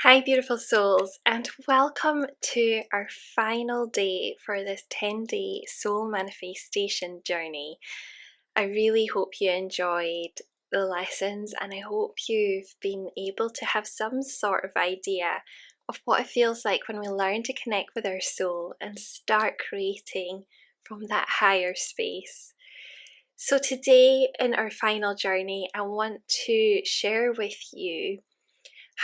Hi, beautiful souls, and welcome to our final day for this 10-day soul manifestation journey. I really hope you enjoyed the lessons, and I hope you've been able to have some sort of idea of what it feels like when we learn to connect with our soul and start creating from that higher space. So, today in our final journey, I want to share with you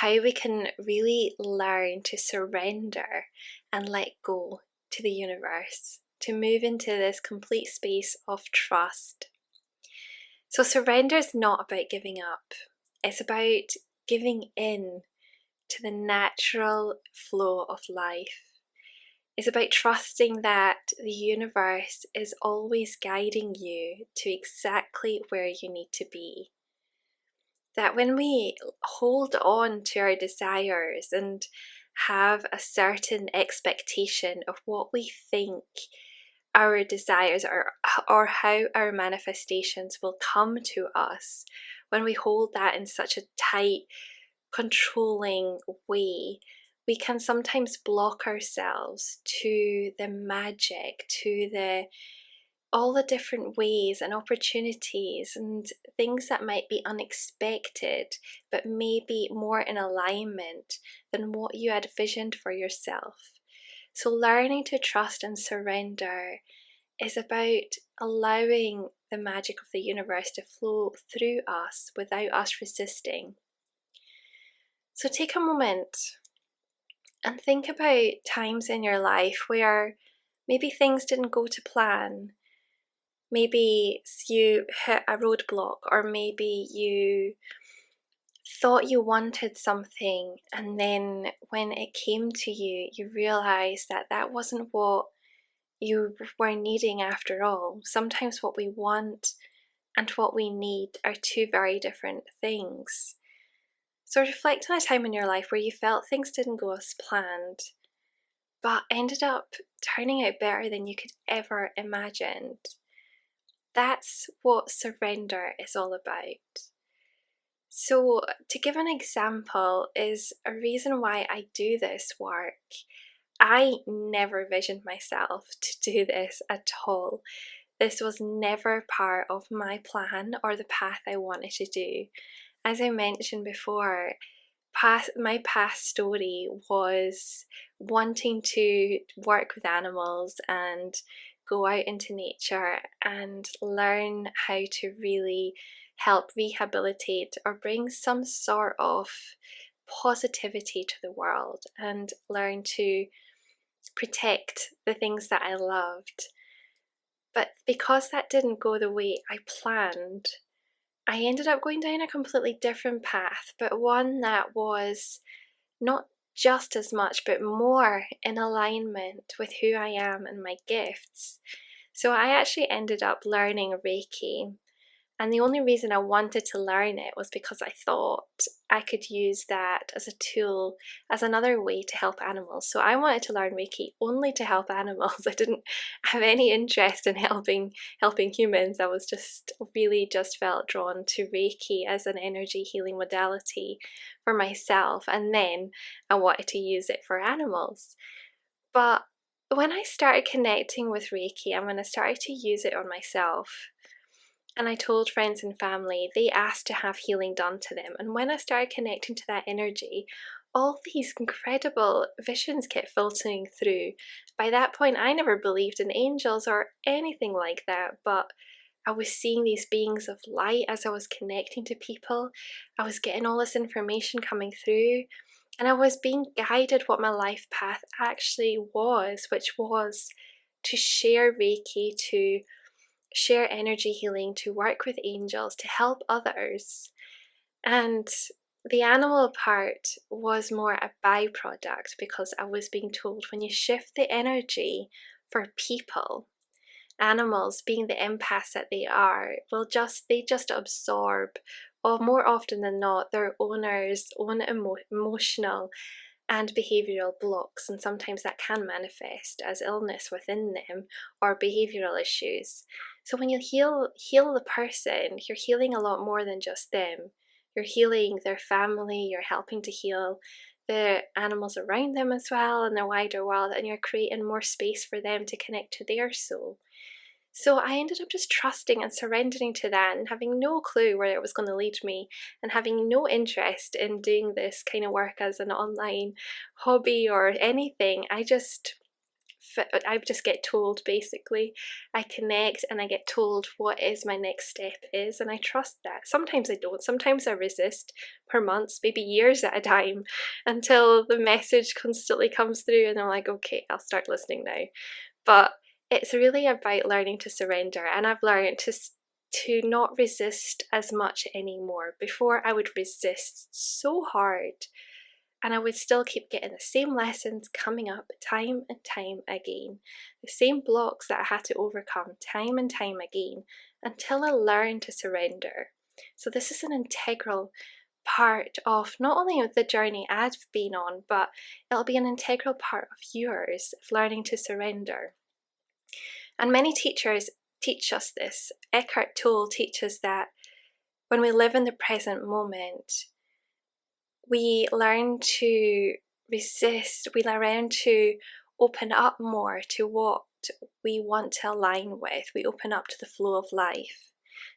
how we can really learn to surrender and let go to the universe, to move into this complete space of trust. So, surrender is not about giving up, it's about giving in to the natural flow of life. It's about trusting that the universe is always guiding you to exactly where you need to be. That when we hold on to our desires and have a certain expectation of what we think our desires are, or how our manifestations will come to us, when we hold that in such a tight, controlling way, we can sometimes block ourselves to the magic, to all the different ways and opportunities and things that might be unexpected but maybe more in alignment than what you had visioned for yourself. So, learning to trust and surrender is about allowing the magic of the universe to flow through us without us resisting. So, take a moment and think about times in your life where maybe things didn't go to plan. Maybe you hit a roadblock, or maybe you thought you wanted something, and then when it came to you, you realized that that wasn't what you were needing after all. Sometimes what we want and what we need are two very different things. So reflect on a time in your life where you felt things didn't go as planned, but ended up turning out better than you could ever imagined. That's what surrender is all about. So, to give an example, is a reason why I do this work. I never visioned myself to do this at all. This was never part of my plan or the path I wanted to do. As I mentioned before, my past story was wanting to work with animals and go out into nature and learn how to really help rehabilitate or bring some sort of positivity to the world and learn to protect the things that I loved. But because that didn't go the way I planned, I ended up going down a completely different path, but one that was not just as much, but more in alignment with who I am and my gifts. So I actually ended up learning Reiki. And the only reason I wanted to learn it was because I thought I could use that as a tool, as another way to help animals. So I wanted to learn Reiki only to help animals. I didn't have any interest in helping humans. I was just felt drawn to Reiki as an energy healing modality for myself. And then I wanted to use it for animals. But when I started connecting with Reiki and when I started to use it on myself, and I told friends and family, they asked to have healing done to them. And when I started connecting to that energy, all these incredible visions kept filtering through. By that point, I never believed in angels or anything like that, but I was seeing these beings of light as I was connecting to people. I was getting all this information coming through, and I was being guided what my life path actually was, which was to share Reiki, to share energy healing, to work with angels, to help others. And the animal part was more a byproduct because I was being told when you shift the energy for people, animals being the empaths that they are, they just absorb, or more often than not, their owner's own emotional and behavioural blocks, and sometimes that can manifest as illness within them or behavioural issues. So when you heal the person, you're healing a lot more than just them. You're healing their family, you're helping to heal the animals around them as well in their wider world, and you're creating more space for them to connect to their soul. So I ended up just trusting and surrendering to that and having no clue where it was going to lead me, and having no interest in doing this kind of work as an online hobby or anything. I just get told, basically. I connect and I get told what is my next step is, and I trust that. Sometimes I don't. Sometimes I resist for months, maybe years at a time, until the message constantly comes through and I'm like, okay, I'll start listening now. But it's really about learning to surrender, and I've learned to not resist as much anymore. Before I would resist so hard, and I would still keep getting the same lessons coming up time and time again, the same blocks that I had to overcome time and time again, until I learned to surrender. So this is an integral part of not only the journey I've been on, but it'll be an integral part of yours, of learning to surrender. And many teachers teach us this. Eckhart Tolle teaches that when we live in the present moment, we learn to resist, we learn to open up more to what we want to align with. We open up to the flow of life.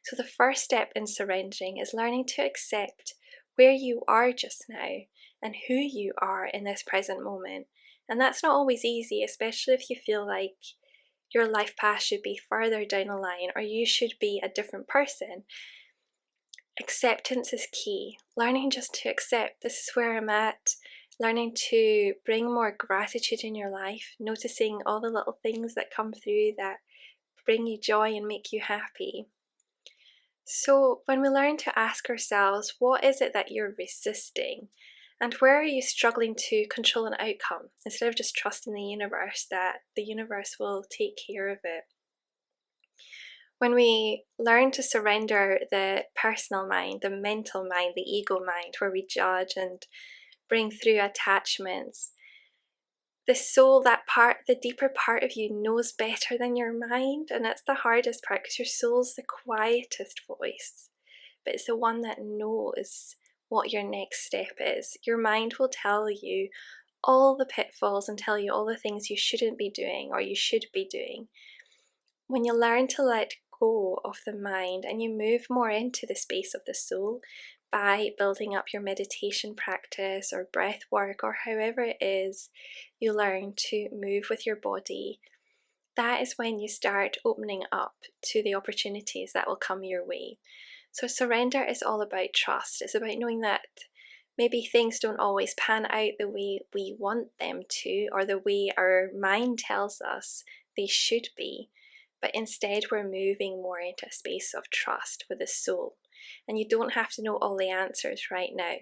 So the first step in surrendering is learning to accept where you are just now and who you are in this present moment. And that's not always easy, especially if you feel like your life path should be further down the line, or you should be a different person. Acceptance is key. Learning just to accept, this is where I'm at. Learning to bring more gratitude in your life, noticing all the little things that come through that bring you joy and make you happy. So when we learn to ask ourselves, what is it that you're resisting? And where are you struggling to control an outcome, instead of just trusting the universe that the universe will take care of it? When we learn to surrender the personal mind, the mental mind, the ego mind, where we judge and bring through attachments, the soul, that part, the deeper part of you, knows better than your mind. And that's the hardest part, because your soul's the quietest voice, but it's the one that knows what your next step is. Your mind will tell you all the pitfalls and tell you all the things you shouldn't be doing or you should be doing. When you learn to let go of the mind and you move more into the space of the soul by building up your meditation practice or breath work, or however it is you learn to move with your body, that is when you start opening up to the opportunities that will come your way. So surrender is all about trust. It's about knowing that maybe things don't always pan out the way we want them to, or the way our mind tells us they should be. But instead, we're moving more into a space of trust with the soul. And you don't have to know all the answers right now.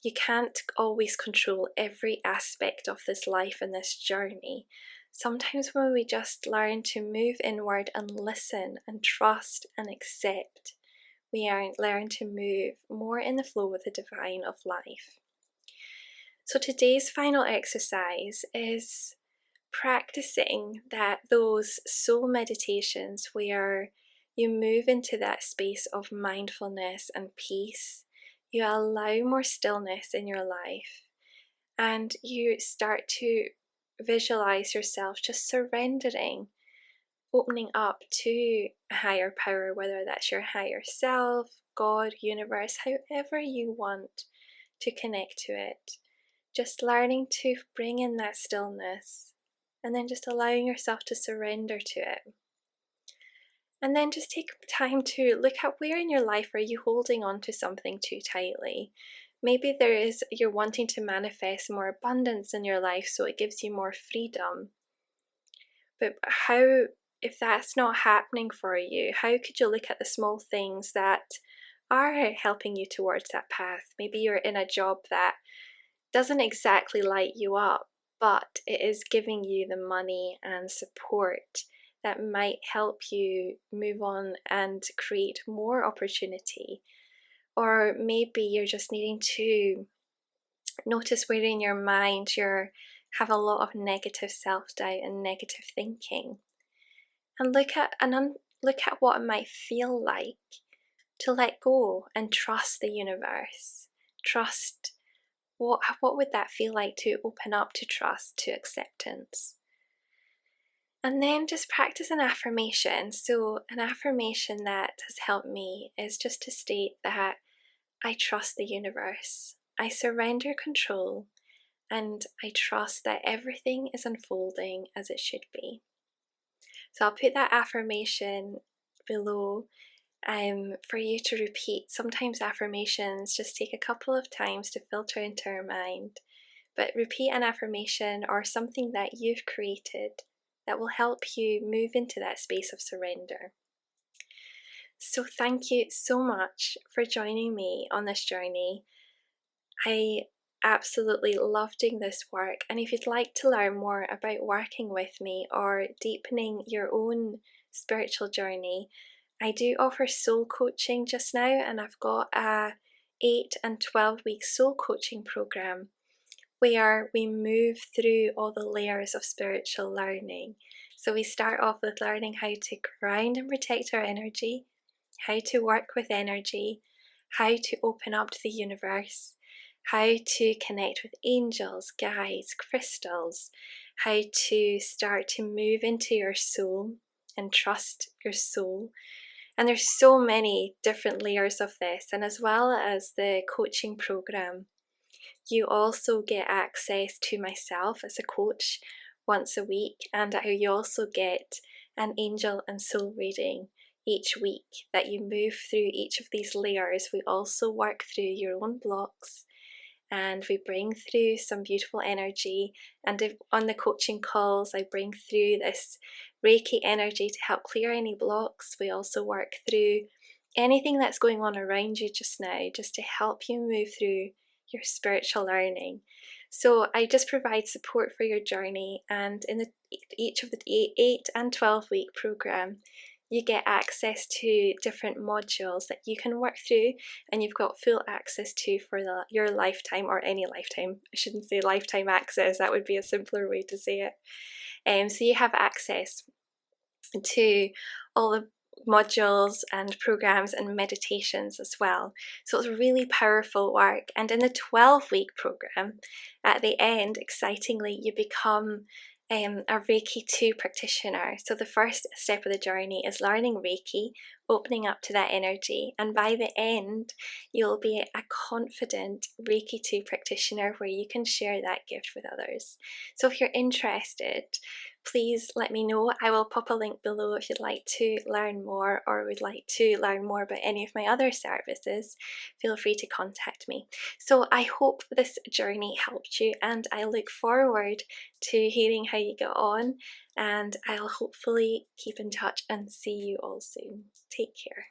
You can't always control every aspect of this life and this journey. Sometimes when we just learn to move inward and listen and trust and accept, we learn to move more in the flow with the divine of life. So today's final exercise is practicing those soul meditations where you move into that space of mindfulness and peace. You allow more stillness in your life, and you start to visualize yourself just surrendering, opening up to a higher power, whether that's your higher self, God, universe, however you want to connect to it. Just learning to bring in that stillness, and then just allowing yourself to surrender to it. And then just take time to look at where in your life are you holding on to something too tightly. Maybe you're wanting to manifest more abundance in your life, so it gives you more freedom. But if that's not happening for you, how could you look at the small things that are helping you towards that path? Maybe you're in a job that doesn't exactly light you up, but it is giving you the money and support that might help you move on and create more opportunity. Or maybe you're just needing to notice where in your mind you have a lot of negative self-doubt and negative thinking, and look at what it might feel like to let go and trust the universe, trust what would that feel like to open up to trust, to acceptance? And then just practice an affirmation. So, an affirmation that has helped me is just to state that I trust the universe, I surrender control, and I trust that everything is unfolding as it should be. So, I'll put that affirmation below for you to repeat. Sometimes affirmations just take a couple of times to filter into our mind, but repeat an affirmation or something that you've created that will help you move into that space of surrender. So, thank you so much for joining me on this journey. I absolutely love doing this work, and if you'd like to learn more about working with me or deepening your own spiritual journey, I do offer soul coaching just now, and I've got a 8 and 12-week soul coaching program where we move through all the layers of spiritual learning. So we start off with learning how to ground and protect our energy, how to work with energy, how to open up to the universe, how to connect with angels, guides, crystals, how to start to move into your soul and trust your soul. And there's so many different layers of this, and as well as the coaching program, you also get access to myself as a coach once a week, and you also get an angel and soul reading each week that you move through each of these layers. We also work through your own blocks and we bring through some beautiful energy. And if, on the coaching calls, I bring through this Reiki energy to help clear any blocks. We also work through anything that's going on around you just now, just to help you move through your spiritual learning. So I just provide support for your journey, and in each of the 8 and 12-week program, you get access to different modules that you can work through, and you've got full access to for your lifetime, or any lifetime. I shouldn't say lifetime access, that would be a simpler way to say it. So you have access to all the modules and programs and meditations as well. So it's really powerful work. And in the 12-week program, at the end, excitingly, you become a Reiki 2 practitioner. So the first step of the journey is learning Reiki, opening up to that energy, and by the end you'll be a confident Reiki 2 practitioner where you can share that gift with others. So if you're interested, please let me know. I will pop a link below if you'd like to learn more or would like to learn more about any of my other services. Feel free to contact me. So I hope this journey helped you, and I look forward to hearing how you get on, and I'll hopefully keep in touch and see you all soon. Take care.